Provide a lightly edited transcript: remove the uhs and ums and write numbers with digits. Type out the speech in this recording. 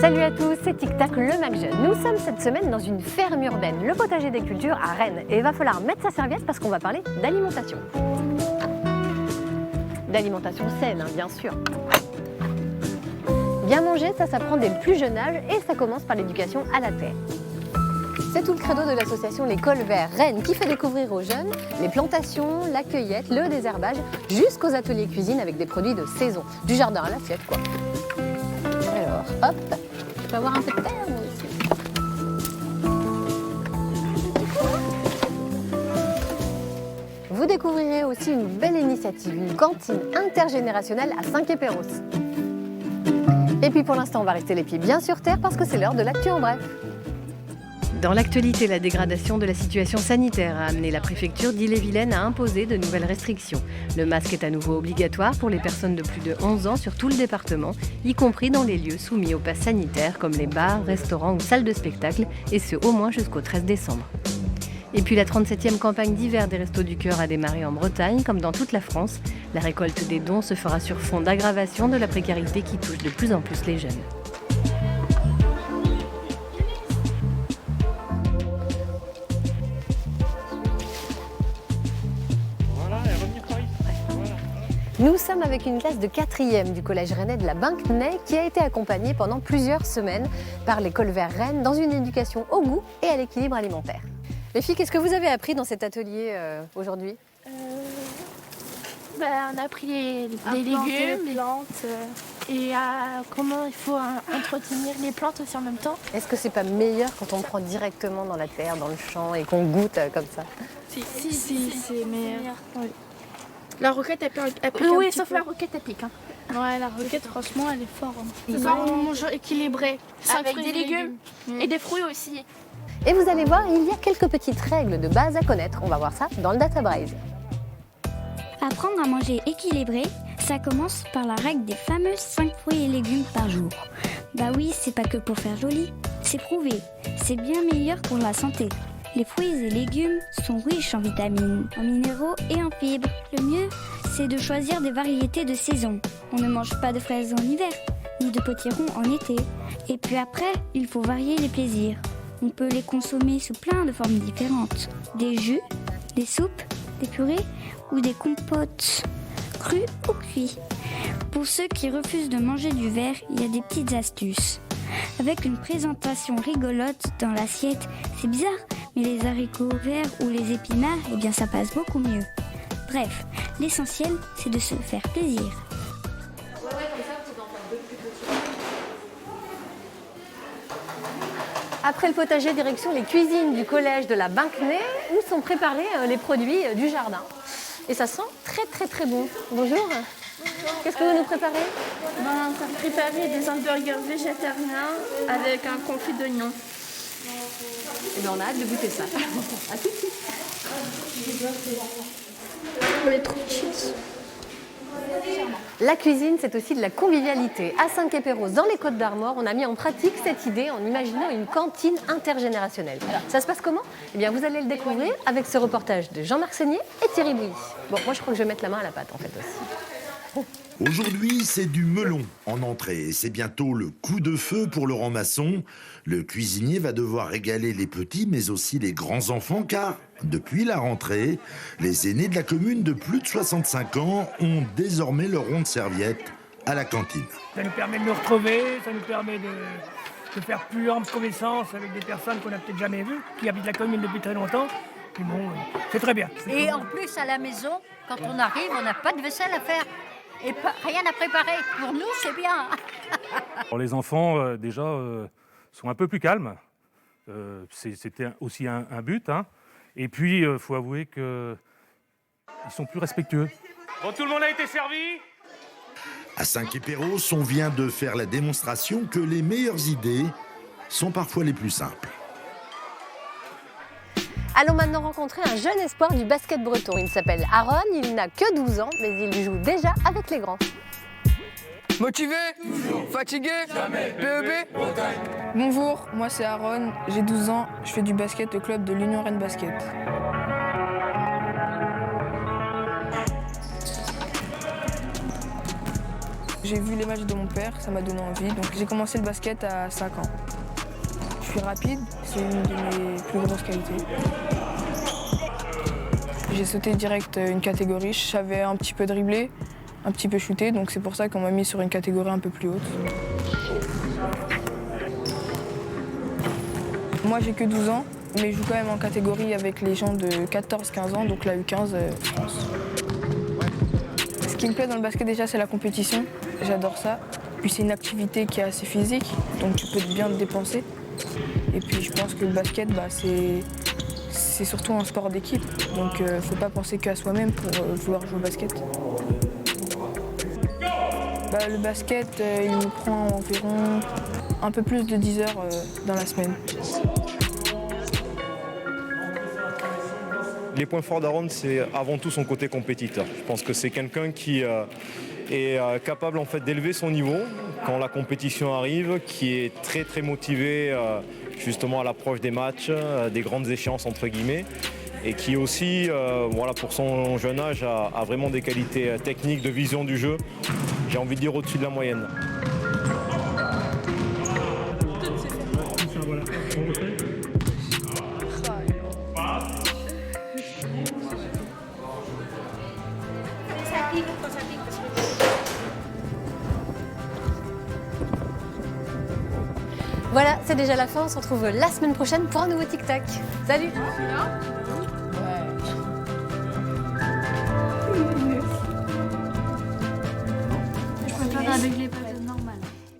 Salut à tous, c'est Tic Tac, le Mac Jeune. Nous sommes cette semaine dans une ferme urbaine, le potager des cultures à Rennes. Et il va falloir mettre sa serviette parce qu'on va parler d'alimentation. D'alimentation saine, bien sûr. Bien manger, ça s'apprend dès le plus jeune âge et ça commence par l'éducation à la terre. C'est tout le credo de l'association Les Cols Verts Rennes qui fait découvrir aux jeunes les plantations, la cueillette, le désherbage, jusqu'aux ateliers cuisine avec des produits de saison. Du jardin à l'assiette, quoi. Alors, hop, je peux avoir un peu de terre, moi aussi. Vous découvrirez aussi une belle initiative, une cantine intergénérationnelle à Saint-Quay-Pérouse. Et puis pour l'instant, on va rester les pieds bien sur terre parce que c'est l'heure de l'actu en bref. Dans l'actualité, la dégradation de la situation sanitaire a amené la préfecture d'Ille-et-Vilaine à imposer de nouvelles restrictions. Le masque est à nouveau obligatoire pour les personnes de plus de 11 ans sur tout le département, y compris dans les lieux soumis au pass sanitaire comme les bars, restaurants ou salles de spectacle, et ce au moins jusqu'au 13 décembre. Et puis la 37e campagne d'hiver des Restos du Cœur a démarré en Bretagne, comme dans toute la France. La récolte des dons se fera sur fond d'aggravation de la précarité qui touche de plus en plus les jeunes. Nous sommes avec une classe de 4e du collège rennais de la Binquenay qui a été accompagnée pendant plusieurs semaines par les Cols Verts Rennes dans une éducation au goût et à l'équilibre alimentaire. Les filles, qu'est-ce que vous avez appris dans cet atelier aujourd'hui? On a appris les légumes, les plantes et comment il faut entretenir les plantes aussi en même temps. Est-ce que c'est pas meilleur quand on prend directement dans la terre, dans le champ et qu'on goûte comme ça? Si, c'est meilleur. Oui. La roquette, elle pique Oui, un sauf petit la peu. roquette, elle pique. Hein. Ouais, la roquette, franchement, elle est forte. Ils C'est ça, ont- on mange équilibré. Avec fruits des et légumes et des fruits aussi. Et vous allez voir, il y a quelques petites règles de base à connaître. On va voir ça dans le Data Braise. Apprendre à manger équilibré, ça commence par la règle des fameux 5 fruits et légumes par jour. Bah oui, c'est pas que pour faire joli, c'est prouvé, c'est bien meilleur pour la santé. Les fruits et légumes sont riches en vitamines, en minéraux et en fibres. Le mieux, c'est de choisir des variétés de saison. On ne mange pas de fraises en hiver, ni de potirons en été. Et puis après, il faut varier les plaisirs. On peut les consommer sous plein de formes différentes. Des jus, des soupes, des purées ou des compotes, crues ou cuits. Pour ceux qui refusent de manger du verre, il y a des petites astuces. Avec une présentation rigolote dans l'assiette, c'est bizarre, mais les haricots verts ou les épinards, eh bien ça passe beaucoup mieux. Bref, l'essentiel, c'est de se faire plaisir. Après le potager, direction les cuisines du collège de la Binquenay où sont préparés les produits du jardin. Et ça sent très bon. Bonjour. Qu'est-ce que vous nous préparez? On va préparer des hamburgers végétariens avec un confit d'oignon. Eh bien, on a hâte de goûter ça. À tout de suite. Pour les trop cheese. La cuisine, c'est aussi de la convivialité. À Saint-Quay-Pérouse, dans les Côtes-d'Armor, on a mis en pratique cette idée en imaginant une cantine intergénérationnelle. Alors, ça se passe comment? Eh bien, vous allez le découvrir avec ce reportage de Jean-Marc Seigné et Thierry Bouilly. Bon, moi, je crois que je vais mettre la main à la pâte, en fait, aussi. Aujourd'hui, c'est du melon en entrée et c'est bientôt le coup de feu pour Laurent Masson. Le cuisinier va devoir régaler les petits mais aussi les grands enfants car, depuis la rentrée, les aînés de la commune de plus de 65 ans ont désormais leur rond de serviette à la cantine. Ça nous permet de nous retrouver, ça nous permet de faire plus ample connaissance avec des personnes qu'on n'a peut-être jamais vues, qui habitent la commune depuis très longtemps. Puis bon, c'est très bien. Et en plus, à la maison, quand on arrive, on n'a pas de vaisselle à faire. Et rien à préparer. Pour nous, c'est bien. Alors, les enfants, déjà, sont un peu plus calmes. C'était aussi un but. Hein. Et puis, il faut avouer qu'ils sont plus respectueux. Bon, tout le monde a été servi? À Saint-Quay-Pérouse, on vient de faire la démonstration que les meilleures idées sont parfois les plus simples. Allons maintenant rencontrer un jeune espoir du basket breton. Il s'appelle Aaron, il n'a que 12 ans, mais il joue déjà avec les grands. Motivé? Toujours. Fatigué? Jamais. PEB? Bonjour, moi c'est Aaron, j'ai 12 ans, je fais du basket au club de l'Union Rennes Basket. j'ai vu les matchs de mon père, ça m'a donné envie. Donc j'ai commencé le basket à 5 ans. Je suis rapide, c'est une de mes plus grosses qualités. J'ai sauté direct une catégorie, je savais un petit peu dribbler, un petit peu shooter, donc c'est pour ça qu'on m'a mis sur une catégorie un peu plus haute. Moi j'ai que 12 ans, mais je joue quand même en catégorie avec les gens de 14-15 ans, donc la U15 France. Ce qui me plaît dans le basket déjà, c'est la compétition, j'adore ça. Puis c'est une activité qui est assez physique, donc tu peux bien te dépenser. Et puis je pense que le basket, c'est surtout un sport d'équipe, donc il ne faut pas penser qu'à soi-même pour vouloir jouer au basket. Le basket, il me prend environ un peu plus de 10 heures dans la semaine. Les points forts d'Aaron, c'est avant tout son côté compétiteur. Je pense que c'est quelqu'un qui est capable en fait, d'élever son niveau quand la compétition arrive, qui est très très motivé justement à l'approche des matchs, des grandes échéances entre guillemets, et qui aussi, pour son jeune âge, a vraiment des qualités techniques, de vision du jeu, j'ai envie de dire au-dessus de la moyenne. Voilà, c'est déjà la fin. On se retrouve la semaine prochaine pour un nouveau Tic Tac. Salut!